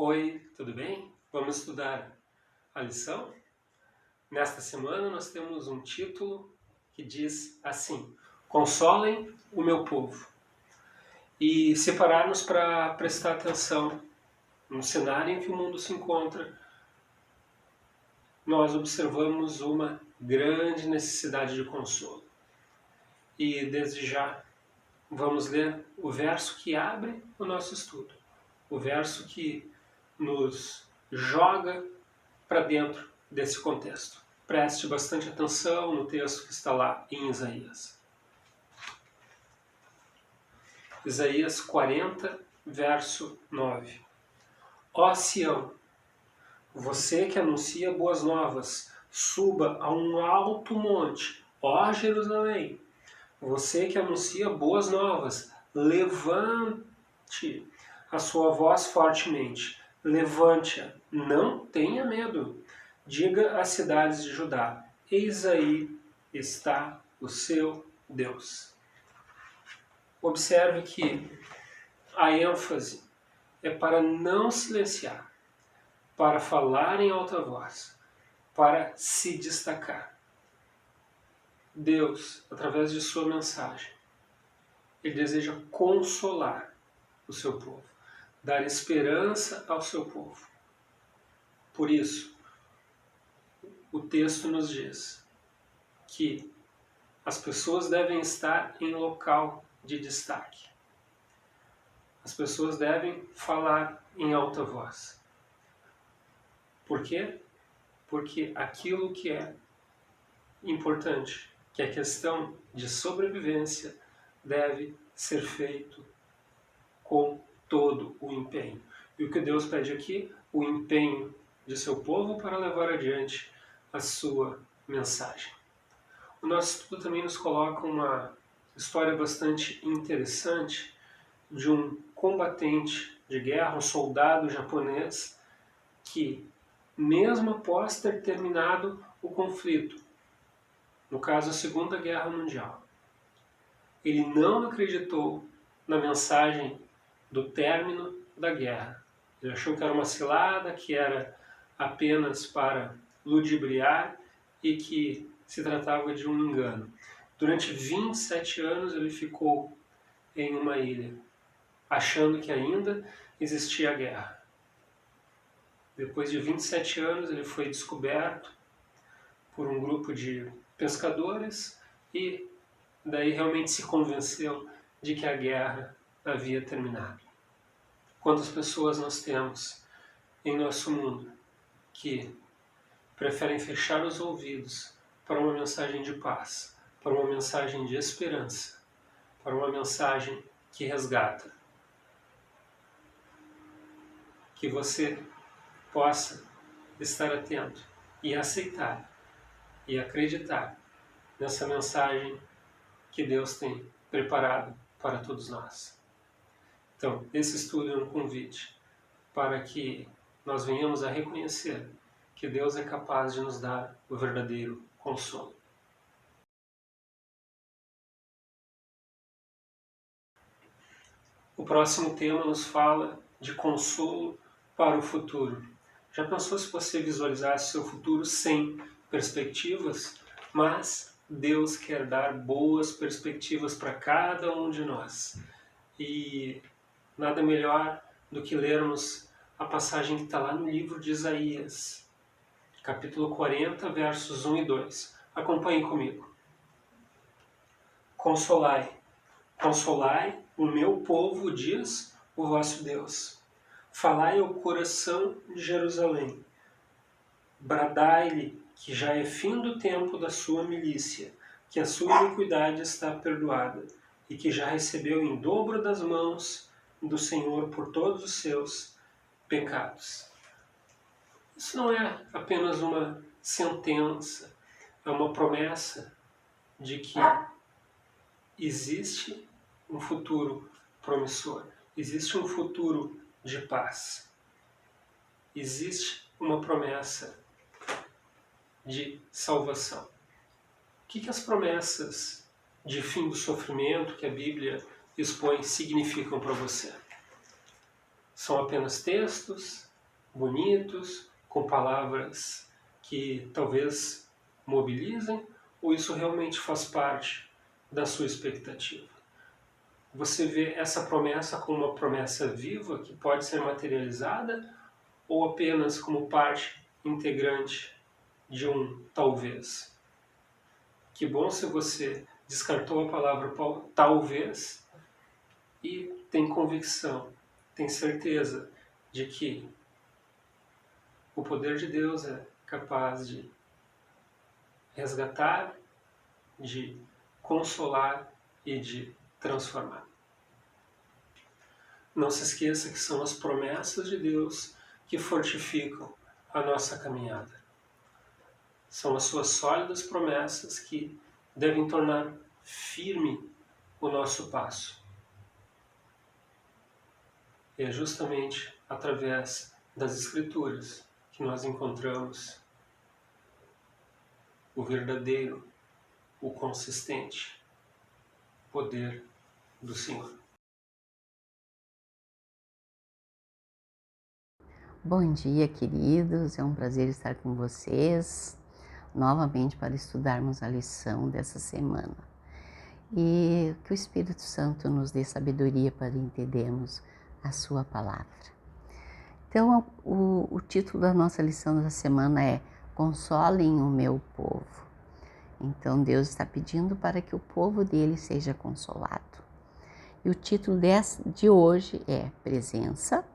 Oi, tudo bem? Vamos estudar a lição? Nesta semana nós temos um título que diz assim: Consolem o meu povo. E se pararmos para prestar atenção no cenário em que o mundo se encontra, nós observamos uma grande necessidade de consolo. E desde já vamos ler o verso que abre o nosso estudo, o verso que nos joga para dentro desse contexto. Preste bastante atenção no texto que está lá em Isaías. Isaías 40, verso 9. Ó Sião, você que anuncia boas novas, suba a um alto monte. Ó Jerusalém, você que anuncia boas novas, levante a sua voz fortemente. Levante-a, não tenha medo. Diga às cidades de Judá: eis aí está o seu Deus. Observe que a ênfase é para não silenciar, para falar em alta voz, para se destacar. Deus, através de sua mensagem, Ele deseja consolar o seu povo, dar esperança ao seu povo. Por isso, o texto nos diz que as pessoas devem estar em local de destaque. As pessoas devem falar em alta voz. Por quê? Porque aquilo que é importante, que é questão de sobrevivência, deve ser feito com todo o empenho. E o que Deus pede aqui? O empenho de seu povo para levar adiante a sua mensagem. O nosso estudo também nos coloca uma história bastante interessante de um combatente de guerra, um soldado japonês, que, mesmo após ter terminado o conflito, no caso a Segunda Guerra Mundial, ele não acreditou na mensagem do término da guerra. Ele achou que era uma cilada, que era apenas para ludibriar e que se tratava de um engano. Durante 27 anos ele ficou em uma ilha, achando que ainda existia a guerra. Depois de 27 anos ele foi descoberto por um grupo de pescadores e daí realmente se convenceu de que a guerra havia terminado. Quantas pessoas nós temos em nosso mundo que preferem fechar os ouvidos para uma mensagem de paz, para uma mensagem de esperança, para uma mensagem que resgata. Que você possa estar atento e aceitar e acreditar nessa mensagem que Deus tem preparado para todos nós. Então, esse estudo é um convite para que nós venhamos a reconhecer que Deus é capaz de nos dar o verdadeiro consolo. O próximo tema nos fala de consolo para o futuro. Já pensou se você visualizasse seu futuro sem perspectivas? Mas Deus quer dar boas perspectivas para cada um de nós. E nada melhor do que lermos a passagem que está lá no livro de Isaías, capítulo 40, versos 1 e 2. Acompanhem comigo. Consolai, consolai o meu povo, diz o vosso Deus. Falai ao coração de Jerusalém. Bradai-lhe que já é fim do tempo da sua milícia, que a sua iniquidade está perdoada, e que já recebeu em dobro das mãos do Senhor por todos os seus pecados. Isso não é apenas uma sentença, é uma promessa de que existe um futuro promissor, existe um futuro de paz, existe uma promessa de salvação. O que as promessas de fim do sofrimento que a Bíblia expõe significam para você? São apenas textos? bonitos, com palavras que talvez mobilizem, ou isso realmente faz parte da sua expectativa? Você vê essa promessa como uma promessa viva que pode ser materializada ou apenas como parte integrante de um talvez? Que bom se você descartou a palavra talvez e tem convicção, tem certeza de que o poder de Deus é capaz de resgatar, de consolar e de transformar. Não se esqueça que são as promessas de Deus que fortificam a nossa caminhada. São as suas sólidas promessas que devem tornar firme o nosso passo. E é justamente através das Escrituras que nós encontramos o verdadeiro, o consistente poder do Senhor. Bom dia, queridos. É um prazer estar com vocês novamente para estudarmos a lição dessa semana. E que o Espírito Santo nos dê sabedoria para entendermos a sua palavra. Então, o título da nossa lição da semana é Consolem o meu povo. Então, Deus está pedindo para que o povo dele seja consolado. E o título de hoje é Presença,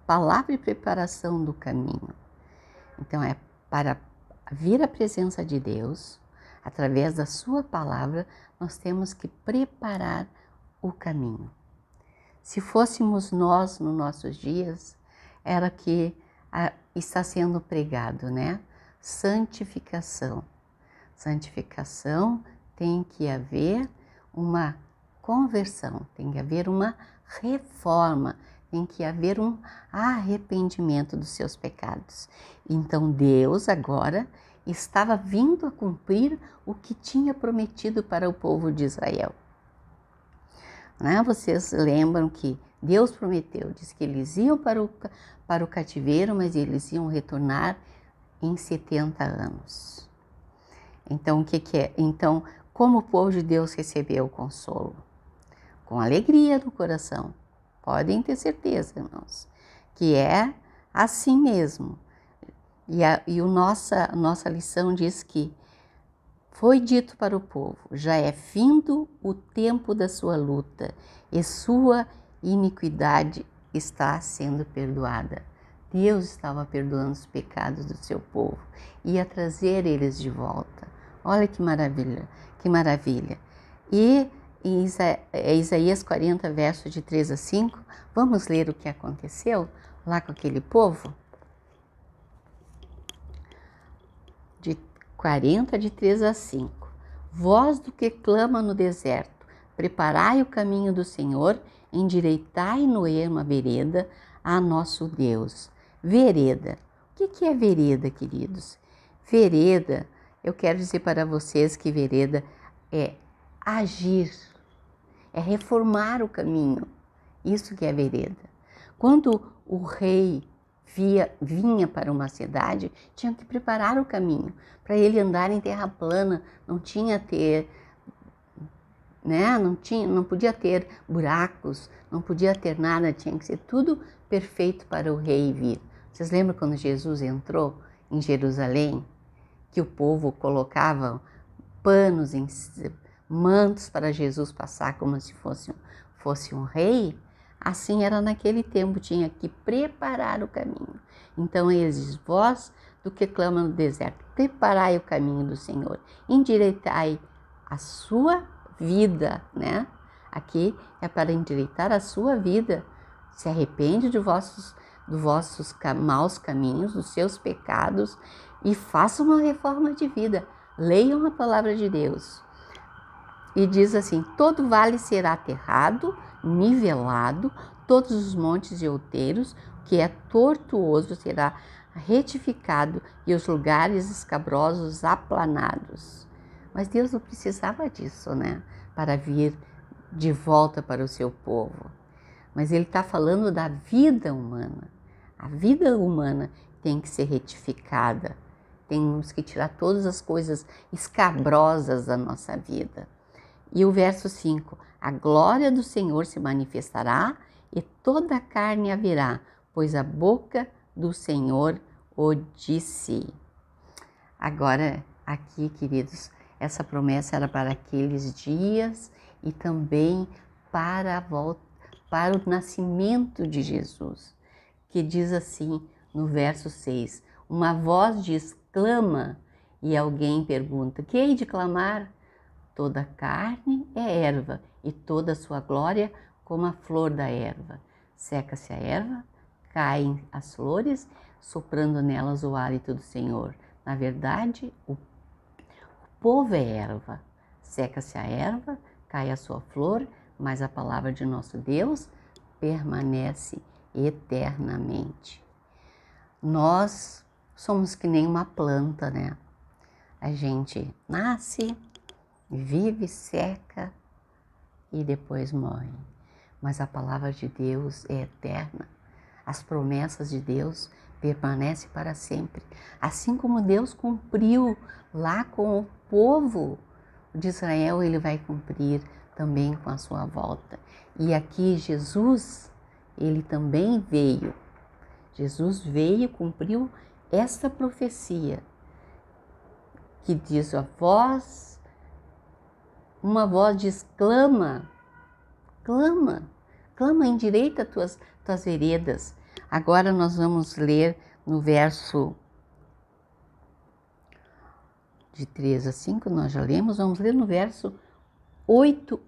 Palavra e Preparação do Caminho. Então, é para vir à presença de Deus, através da sua palavra, nós temos que preparar o caminho. Se fôssemos nós nos nossos dias, era que está sendo pregado, né? Santificação. Santificação tem que haver uma conversão, tem que haver uma reforma, tem que haver um arrependimento dos seus pecados. Então Deus agora estava vindo a cumprir o que tinha prometido para o povo de Israel. Né? Vocês lembram que Deus prometeu, disse que eles iam para o cativeiro, mas eles iam retornar em 70 anos. Então, o que é? Então, como o povo de Deus recebeu o consolo? Com alegria no coração. Podem ter certeza, irmãos, que é assim mesmo. E a nossa lição diz que foi dito para o povo, já é findo o tempo da sua luta e sua iniquidade está sendo perdoada. Deus estava perdoando os pecados do seu povo, ia trazer eles de volta. Olha que maravilha, que maravilha. E em Isaías 40, versos de 3 a 5, vamos ler o que aconteceu lá com aquele povo? De 40, de 3 a 5. Voz do que clama no deserto, preparai o caminho do Senhor, endireitai no ermo a vereda a nosso Deus. Vereda. O que é vereda, queridos? Vereda, eu quero dizer para vocês que vereda é agir, é reformar o caminho. Isso que é vereda. Quando o rei vinha para uma cidade, tinha que preparar o caminho para ele andar em terra plana, não podia ter buracos, não podia ter nada, tinha que ser tudo perfeito para o rei vir. Vocês lembram quando Jesus entrou em Jerusalém, que o povo colocava panos, mantos para Jesus passar como se fosse um rei? Assim era naquele tempo, tinha que preparar o caminho. Então eles dizem, vós do que clama no deserto, preparai o caminho do Senhor, endireitai a sua vida, né? Aqui é para endireitar a sua vida. Se arrepende dos vossos maus caminhos, dos seus pecados e faça uma reforma de vida. Leiam a palavra de Deus. E diz assim, todo vale será aterrado, nivelado, todos os montes e outeiros, que é tortuoso, será retificado e os lugares escabrosos aplanados. Mas Deus não precisava disso, né? Para vir de volta para o seu povo. Mas Ele está falando da vida humana. A vida humana tem que ser retificada. Temos que tirar todas as coisas escabrosas da nossa vida. E o verso 5, a glória do Senhor se manifestará e toda a carne a verá, pois a boca do Senhor o disse. Agora, aqui, queridos, essa promessa era para aqueles dias e também para o nascimento de Jesus, que diz assim no verso 6, uma voz diz, clama, e alguém pergunta, que hei de clamar? Toda carne é erva, e toda a sua glória como a flor da erva. Seca-se a erva, caem as flores, soprando nelas o hálito do Senhor. Na verdade, o povo é erva. Seca-se a erva, cai a sua flor, mas a palavra de nosso Deus permanece eternamente. Nós somos que nem uma planta, né? A gente nasce, vive, seca e depois morre. Mas a palavra de Deus é eterna. As promessas de Deus permanecem para sempre. Assim como Deus cumpriu lá com o povo de Israel, Ele vai cumprir também com a sua volta. E aqui Jesus, Ele também veio. Jesus veio e cumpriu esta profecia que diz uma voz diz, clama, clama, clama, endireita tuas veredas. Agora nós vamos ler no verso de 3 a 5, nós já lemos, vamos ler no verso 8,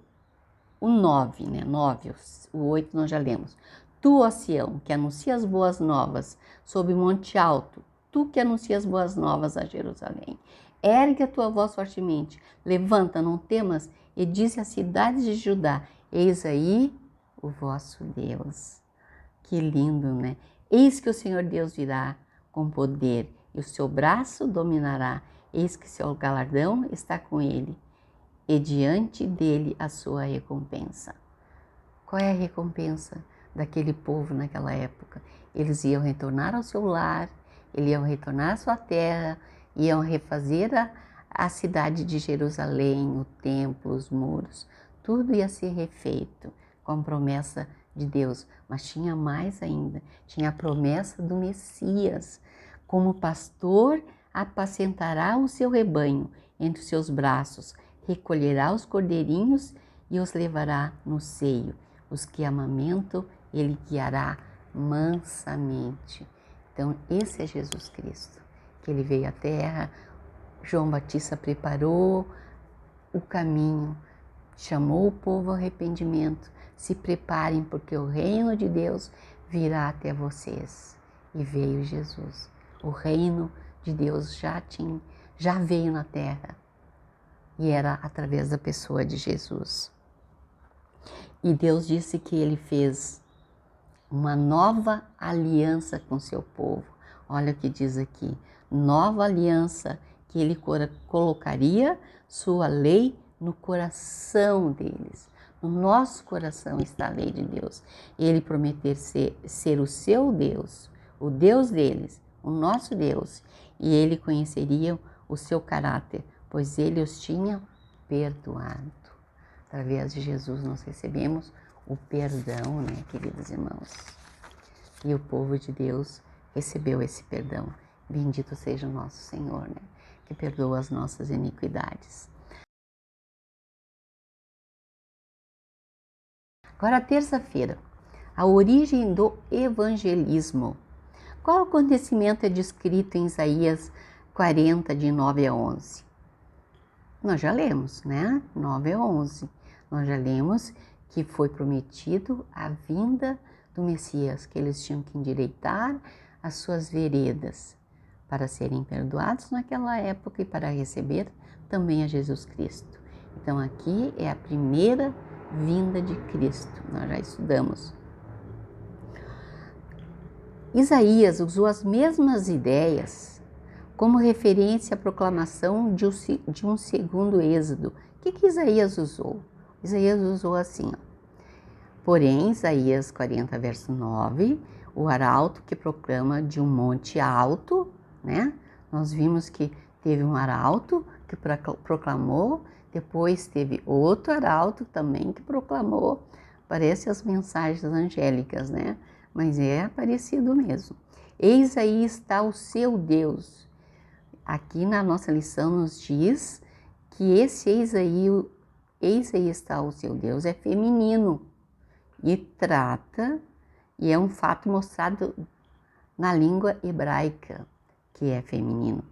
o 9, né? 9, o 8 nós já lemos. Tu, ó Sião, que anuncias boas novas sob o monte alto, tu que anuncias boas novas a Jerusalém, ergue a tua voz fortemente, levanta, não temas, e dize às cidades de Judá, eis aí o vosso Deus. Que lindo, né? Eis que o Senhor Deus virá com poder, e o seu braço dominará, eis que seu galardão está com ele, e diante dele a sua recompensa. Qual é a recompensa daquele povo naquela época? Eles iam retornar ao seu lar, eles iam retornar à sua terra, iam refazer a cidade de Jerusalém, o templo, os muros, tudo ia ser refeito com promessa de Deus. Mas tinha mais ainda, tinha a promessa do Messias. Como pastor, apacentará o seu rebanho entre os seus braços, recolherá os cordeirinhos e os levará no seio. Os que amamentam, ele guiará mansamente. Então, esse é Jesus Cristo, que ele veio à terra. João Batista preparou o caminho, chamou o povo ao arrependimento. Se preparem, porque o reino de Deus virá até vocês. E veio Jesus. O reino de Deus já veio na terra. E era através da pessoa de Jesus. E Deus disse que ele fez uma nova aliança com seu povo. Olha o que diz aqui, nova aliança, que ele colocaria sua lei no coração deles. No nosso coração está a lei de Deus. Ele prometeu ser o seu Deus, o Deus deles, o nosso Deus. E ele conheceria o seu caráter, pois ele os tinha perdoado. Através de Jesus nós recebemos o perdão, né, queridos irmãos? E o povo de Deus recebeu esse perdão. Bendito seja o nosso Senhor, né, que perdoa as nossas iniquidades. Agora, terça-feira, a origem do evangelismo. Qual acontecimento é descrito em Isaías 40, de 9 a 11? Nós já lemos, né? 9 a 11. Nós já lemos que foi prometido a vinda do Messias, que eles tinham que endireitar as suas veredas para serem perdoados naquela época e para receber também a Jesus Cristo. Então aqui é a primeira vinda de Cristo, nós já estudamos. Isaías usou as mesmas ideias como referência à proclamação de um segundo êxodo. O que Isaías usou? Isaías usou assim, ó. Porém, Isaías 40, verso 9, o arauto que proclama de um monte alto, né? Nós vimos que teve um arauto que proclamou, depois teve outro arauto também que proclamou. Parece as mensagens angélicas, né? Mas é parecido mesmo. Eis aí está o seu Deus. Aqui na nossa lição nos diz que esse eis aí está o seu Deus é feminino e trata, e é um fato mostrado na língua hebraica, que é feminino.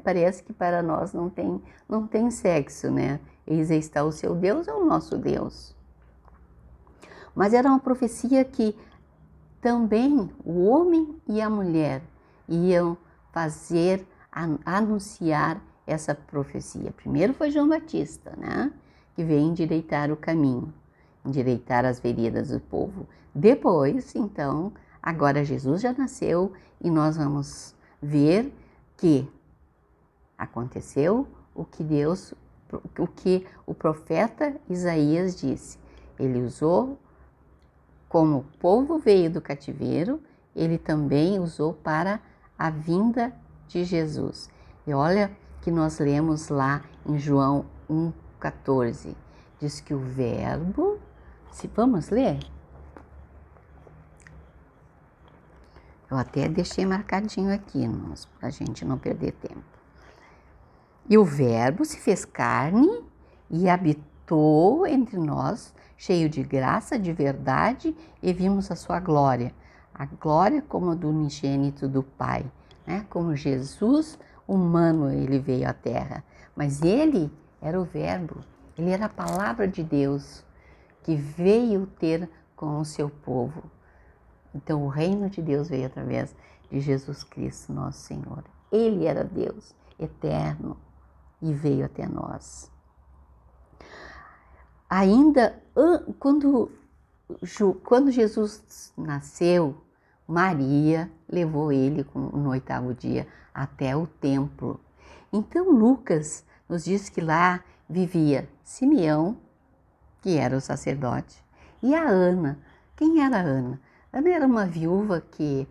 Parece que para nós não tem sexo, né? Eis aí está o seu Deus, é o nosso Deus. Mas era uma profecia que também o homem e a mulher iam anunciar essa profecia. Primeiro foi João Batista, né? Que veio endireitar o caminho, endireitar as veredas do povo. Depois, então, agora Jesus já nasceu e nós vamos ver que aconteceu o que o profeta Isaías disse. Ele usou, como o povo veio do cativeiro, ele também usou para a vinda de Jesus. E olha que nós lemos lá em João 1,14. Diz que o verbo, vamos ler? Eu até deixei marcadinho aqui, para a gente não perder tempo. E o verbo se fez carne e habitou entre nós, cheio de graça, de verdade, e vimos a sua glória. A glória como a do unigênito do Pai, né? Como Jesus humano, ele veio à terra. Mas ele era o verbo, ele era a palavra de Deus que veio ter com o seu povo. Então o reino de Deus veio através de Jesus Cristo, nosso Senhor. Ele era Deus eterno e veio até nós. Ainda quando Jesus nasceu, Maria levou ele no 8º dia até o templo. Então Lucas nos diz que lá vivia Simeão, que era o sacerdote, e a Ana. Quem era a Ana? Ana era uma viúva que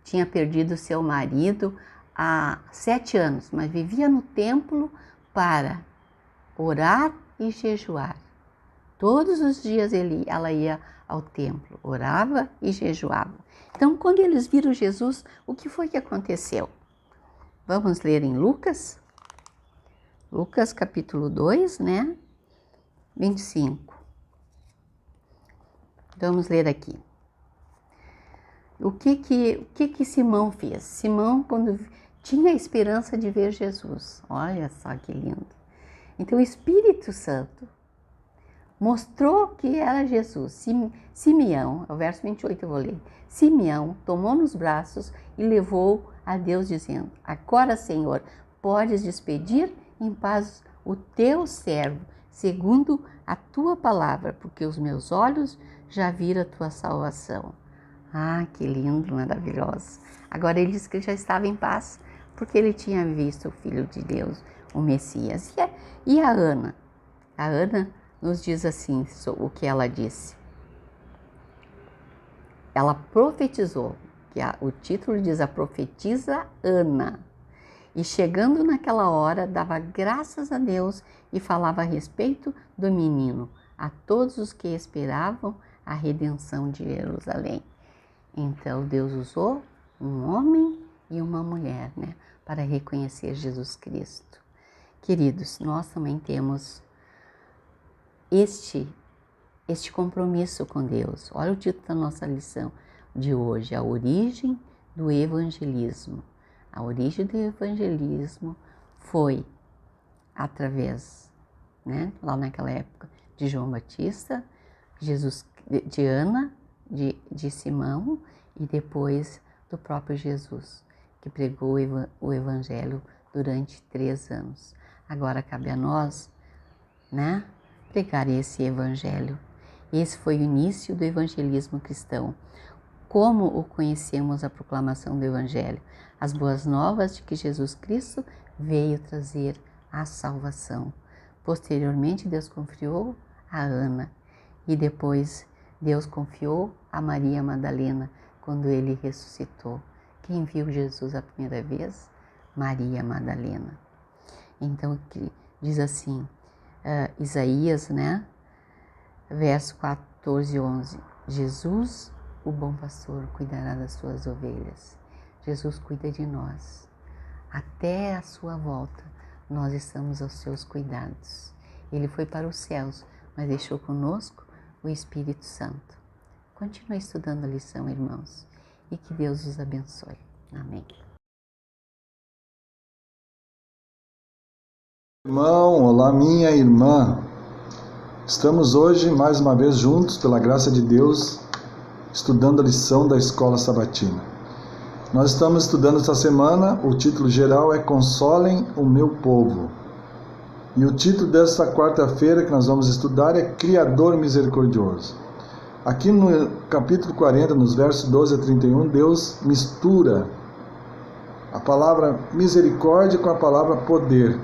tinha perdido seu marido há 7 anos, mas vivia no templo para orar e jejuar. Todos os dias ela ia ao templo, orava e jejuava. Então, quando eles viram Jesus, o que foi que aconteceu? Vamos ler em Lucas? Lucas capítulo 2, né? 25. Vamos ler aqui. O que Simão fez? Simão, quando tinha a esperança de ver Jesus. Olha só que lindo. Então, o Espírito Santo mostrou que era Jesus. Simeão, o verso 28 eu vou ler. Simeão tomou nos braços e levou a Deus dizendo: agora, Senhor, podes despedir em paz o teu servo, segundo a tua palavra, porque os meus olhos já viram a tua salvação. Ah, que lindo, maravilhoso. Agora ele disse que ele já estava em paz, porque ele tinha visto o Filho de Deus, o Messias. E a Ana? A Ana nos diz assim, o que ela disse. Ela profetizou, que o título diz a profetisa Ana. E chegando naquela hora, dava graças a Deus e falava a respeito do menino a todos os que esperavam a redenção de Jerusalém. Então Deus usou um homem e uma mulher, né, para reconhecer Jesus Cristo. Queridos, nós também temos este compromisso com Deus. Olha o título da nossa lição de hoje, a origem do evangelismo. A origem do evangelismo foi através, né, lá naquela época, de João Batista, de Ana, de Simão e depois do próprio Jesus, que pregou o evangelho durante 3 anos. Agora cabe a nós, né, pregar esse evangelho. Esse foi o início do evangelismo cristão. Como o conhecemos a proclamação do evangelho? As boas novas de que Jesus Cristo veio trazer a salvação. Posteriormente, Deus confiou a Ana e depois Deus confiou a Maria Madalena quando ele ressuscitou. Quem viu Jesus a primeira vez? Maria Madalena. Então, diz assim, Isaías, né? Verso 14 e 11. Jesus, o bom pastor, cuidará das suas ovelhas. Jesus cuida de nós. Até a sua volta, nós estamos aos seus cuidados. Ele foi para os céus, mas deixou conosco o Espírito Santo. Continue estudando a lição, irmãos, e que Deus os abençoe. Amém. Irmão, olá minha irmã. Estamos hoje mais uma vez juntos, pela graça de Deus, estudando a lição da Escola Sabatina. Nós estamos estudando esta semana, o título geral é Consolem o meu povo. E o título desta quarta-feira que nós vamos estudar é Criador Misericordioso. Aqui no capítulo 40, nos versos 12 a 31, Deus mistura a palavra misericórdia com a palavra poder.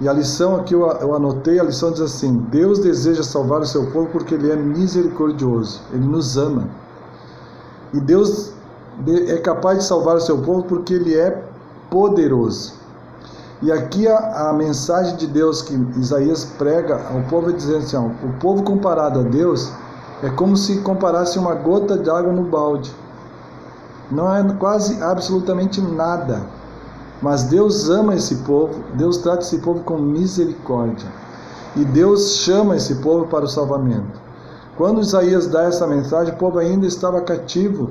E a lição aqui eu anotei, a lição diz assim: Deus deseja salvar o seu povo porque Ele é misericordioso, Ele nos ama. E Deus é capaz de salvar o seu povo porque Ele é poderoso. E aqui a mensagem de Deus que Isaías prega ao povo é dizendo assim, o povo comparado a Deus é como se comparasse uma gota de água no balde. Não é quase absolutamente nada. Mas Deus ama esse povo, Deus trata esse povo com misericórdia. E Deus chama esse povo para o salvamento. Quando Isaías dá essa mensagem, o povo ainda estava cativo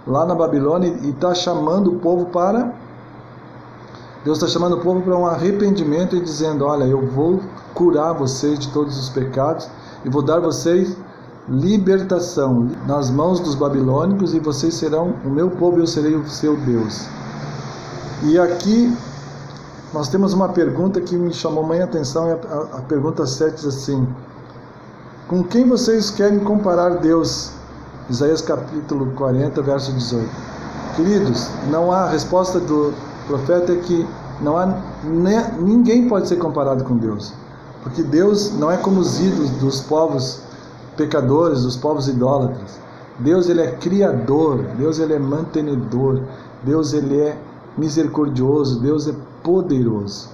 lá na Babilônia e está chamando o povo para... Deus está chamando o povo para um arrependimento e dizendo, olha, eu vou curar vocês de todos os pecados e vou dar vocês libertação nas mãos dos babilônicos e vocês serão o meu povo e eu serei o seu Deus. E aqui nós temos uma pergunta que me chamou muita atenção, a pergunta 7 diz assim, com quem vocês querem comparar Deus? Isaías capítulo 40, verso 18. Queridos, não há, a resposta do profeta é que não há, ninguém pode ser comparado com Deus, porque Deus não é como os ídolos dos povos pecadores, dos povos idólatras. Deus, Ele é criador, Deus, Ele é mantenedor, Deus, Ele é misericordioso, Deus é poderoso.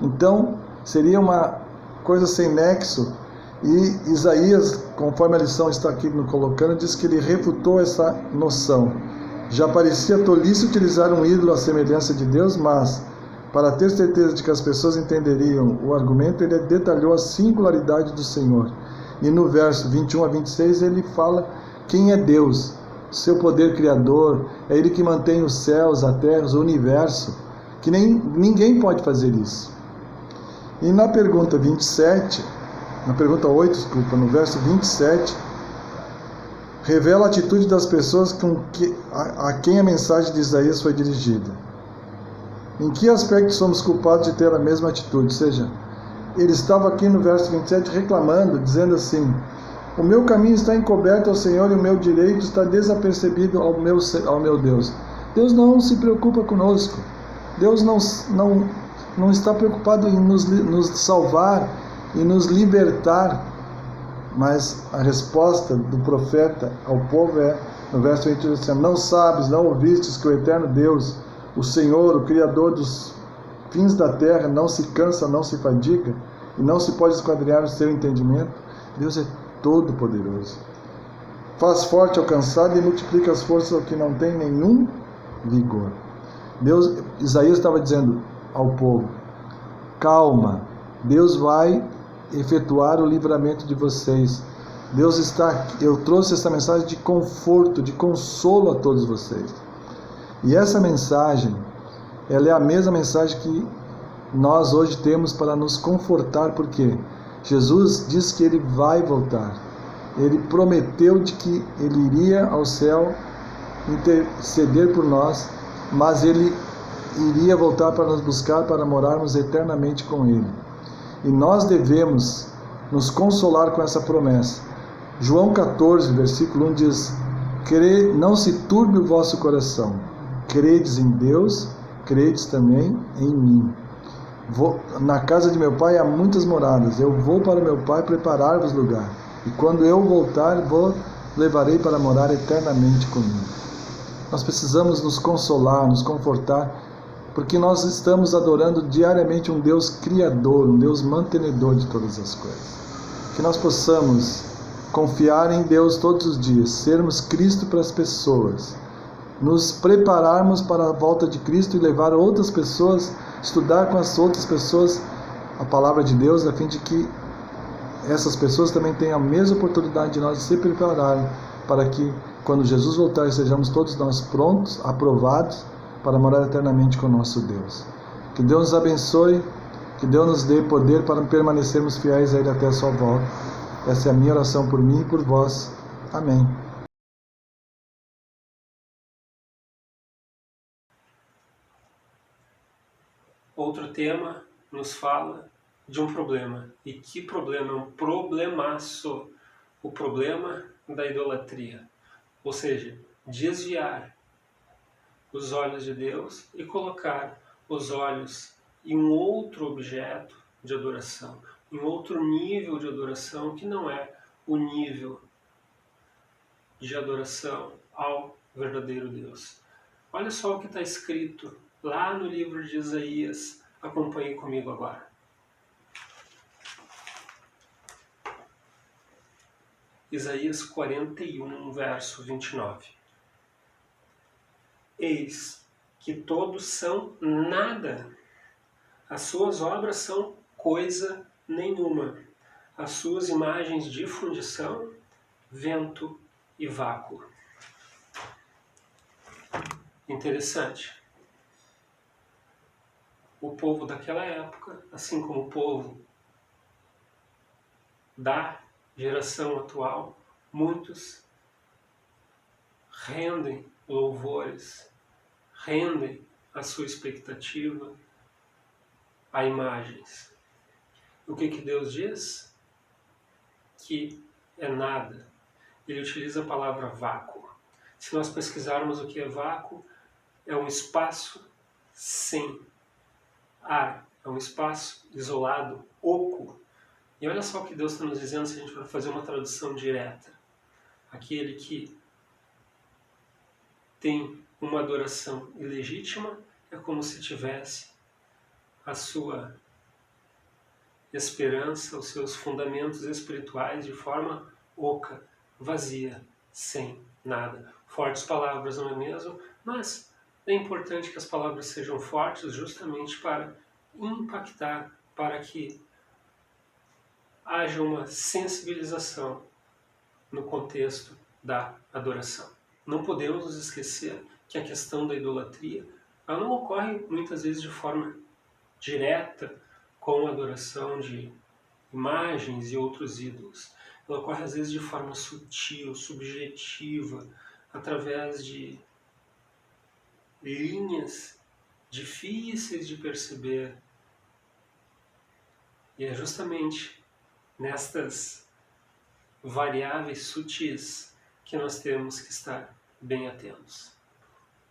Então, seria uma coisa sem nexo, e Isaías, conforme a lição está aqui no colocando, diz que ele refutou essa noção. Já parecia tolice utilizar um ídolo à semelhança de Deus, mas, para ter certeza de que as pessoas entenderiam o argumento, ele detalhou a singularidade do Senhor. E no verso 21 a 26 ele fala quem é Deus, seu poder criador, é Ele que mantém os céus, a terra, o universo, que ninguém pode fazer isso. E na pergunta 27, na pergunta 8, desculpa, no verso 27, revela a atitude das pessoas a quem a mensagem de Isaías foi dirigida. Em que aspecto somos culpados de ter a mesma atitude? Ou seja, ele estava aqui no verso 27 reclamando, dizendo assim, o meu caminho está encoberto ao Senhor e o meu direito está desapercebido ao meu Deus. Deus não se preocupa conosco. Deus não está preocupado em nos salvar e nos libertar. Mas a resposta do profeta ao povo é, no verso 28, assim, não sabes, não ouvistes que o eterno Deus, o Senhor, o Criador dos fins da terra, não se cansa, não se fadiga, e não se pode esquadrinhar o seu entendimento? Deus é todo-poderoso. Faz forte ao cansado e multiplica as forças ao que não tem nenhum vigor. Isaías estava dizendo ao povo, calma, Deus vai efetuar o livramento de vocês. Eu trouxe essa mensagem de conforto, de consolo a todos vocês. E essa mensagem, ela é a mesma mensagem que nós hoje temos para nos confortar, porque Jesus diz que Ele vai voltar. Ele prometeu de que Ele iria ao céu interceder por nós, mas Ele iria voltar para nos buscar, para morarmos eternamente com Ele. E nós devemos nos consolar com essa promessa. João 14, versículo 1 diz, não se turbe o vosso coração, credes em Deus, credes também em mim. Na casa de meu pai há muitas moradas, eu vou para meu pai preparar-vos lugar, e quando eu voltar, levarei para morar eternamente comigo. Nós precisamos nos consolar, nos confortar, porque nós estamos adorando diariamente um Deus criador, um Deus mantenedor de todas as coisas. Que nós possamos confiar em Deus todos os dias, sermos Cristo para as pessoas, nos prepararmos para a volta de Cristo e levar outras pessoas, estudar com as outras pessoas a palavra de Deus, a fim de que essas pessoas também tenham a mesma oportunidade de nós se prepararem para que, quando Jesus voltar, sejamos todos nós prontos, aprovados, para morar eternamente com o nosso Deus. Que Deus nos abençoe, que Deus nos dê poder para permanecermos fiéis a Ele até a sua volta. Essa é a minha oração por mim e por vós. Amém. Outro tema nos fala de um problema. E que problema? É um problemaço. O problema da idolatria. Ou seja, desviar os olhos de Deus e colocar os olhos em um outro objeto de adoração, em outro nível de adoração que não é o nível de adoração ao verdadeiro Deus. Olha só o que está escrito lá no livro de Isaías. Acompanhe comigo agora. Isaías 41, verso 29. Eis que todos são nada, as suas obras são coisa nenhuma, as suas imagens de fundição, vento e vácuo. Interessante. O povo daquela época, assim como o povo da geração atual, muitos rendem louvores, rendem a sua expectativa a imagens. O que Deus diz? Que é nada. Ele utiliza a palavra vácuo. Se nós pesquisarmos o que é vácuo, é um espaço sem ar, é um espaço isolado, oco. E olha só o que Deus está nos dizendo se a gente for fazer uma tradução direta. Aquele que tem uma adoração ilegítima é como se tivesse a sua esperança, os seus fundamentos espirituais de forma oca, vazia, sem nada. Fortes palavras, não é mesmo? Mas é importante que as palavras sejam fortes justamente para impactar, para que haja uma sensibilização no contexto da adoração. Não podemos nos esquecer que a questão da idolatria ela não ocorre muitas vezes de forma direta com a adoração de imagens e outros ídolos. Ela ocorre às vezes de forma sutil, subjetiva, através de linhas difíceis de perceber. E é justamente nestas variáveis sutis que nós temos que estar bem atentos.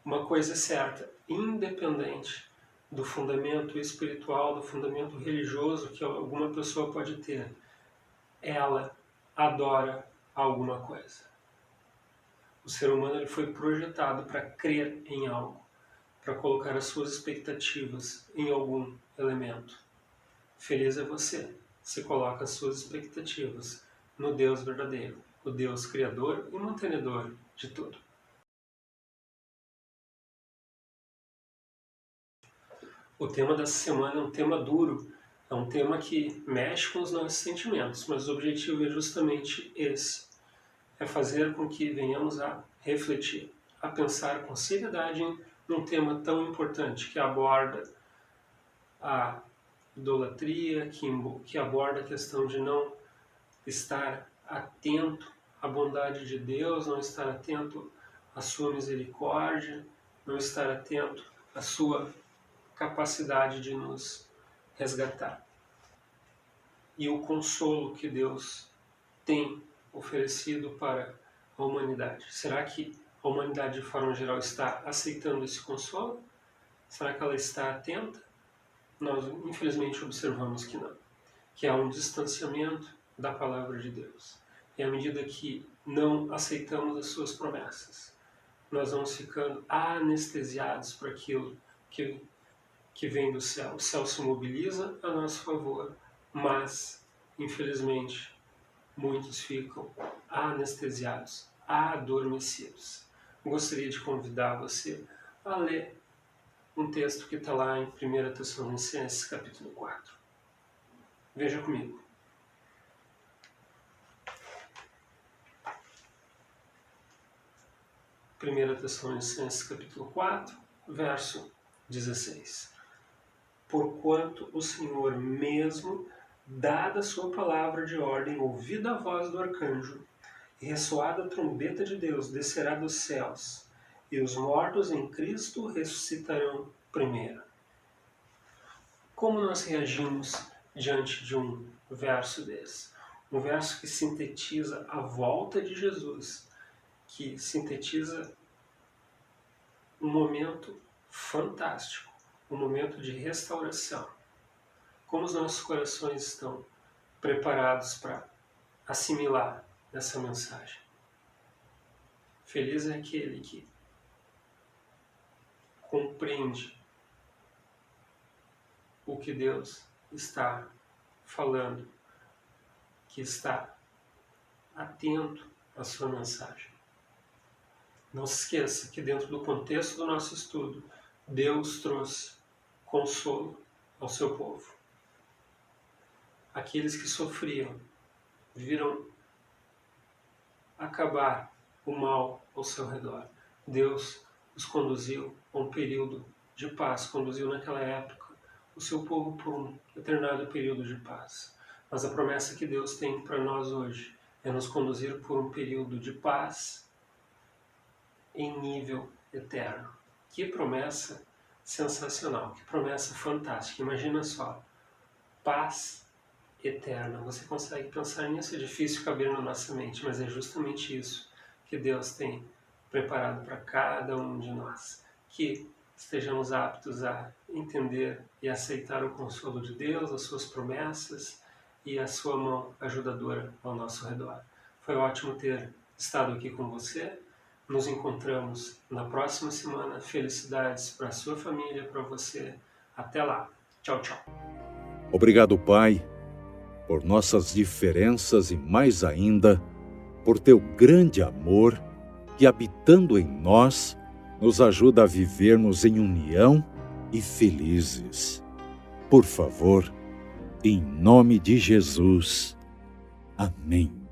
Uma coisa é certa, independente do fundamento espiritual, do fundamento religioso que alguma pessoa pode ter, ela adora alguma coisa. O ser humano ele foi projetado para crer em algo, para colocar as suas expectativas em algum elemento. Feliz é você se coloca as suas expectativas no Deus verdadeiro, o Deus criador e mantenedor de tudo. O tema dessa semana é um tema duro, é um tema que mexe com os nossos sentimentos, mas o objetivo é justamente esse, é fazer com que venhamos a refletir, a pensar com seriedade em um tema tão importante que aborda a idolatria, que aborda a questão de não estar atento à bondade de Deus, não estar atento à sua misericórdia, não estar atento à sua capacidade de nos resgatar. E o consolo que Deus tem oferecido para a humanidade. Será que a humanidade, de forma geral, está aceitando esse consolo? Será que ela está atenta? Nós, infelizmente, observamos que não. Que há um distanciamento da palavra de Deus. E à medida que não aceitamos as suas promessas, nós vamos ficando anestesiados por aquilo que vem do céu. O céu se mobiliza a nosso favor, mas, infelizmente, muitos ficam anestesiados, adormecidos. Gostaria de convidar você a ler um texto que está lá em 1 Tessalonicenses, capítulo 4. Veja comigo. Primeira Tessalonicenses, capítulo 4, verso 16. Porquanto o Senhor mesmo, dada a sua palavra de ordem, ouvida a voz do arcanjo, e ressoada a trombeta de Deus, descerá dos céus, e os mortos em Cristo ressuscitarão primeiro. Como nós reagimos diante de um verso desse? Um verso que sintetiza a volta de Jesus, que sintetiza um momento fantástico, um momento de restauração. Como os nossos corações estão preparados para assimilar essa mensagem? Feliz é aquele que compreende o que Deus está falando, que está atento à sua mensagem. Não se esqueça que dentro do contexto do nosso estudo, Deus trouxe consolo ao seu povo. Aqueles que sofriam viram acabar o mal ao seu redor. Deus os conduziu a um período de paz, conduziu naquela época o seu povo por um determinado período de paz. Mas a promessa que Deus tem para nós hoje é nos conduzir por um período de paz em nível eterno. Que promessa sensacional, que promessa fantástica. Imagina só, paz eterna. Você consegue pensar nisso? É difícil caber na nossa mente, mas é justamente isso que Deus tem preparado para cada um de nós. Que estejamos aptos a entender e aceitar o consolo de Deus, as suas promessas e a sua mão ajudadora ao nosso redor. Foi ótimo ter estado aqui com você. Nos encontramos na próxima semana. Felicidades para a sua família, para você. Até lá. Tchau, tchau. Obrigado, Pai, por nossas diferenças e mais ainda, por teu grande amor que, habitando em nós, nos ajuda a vivermos em união e felizes. Por favor, em nome de Jesus. Amém.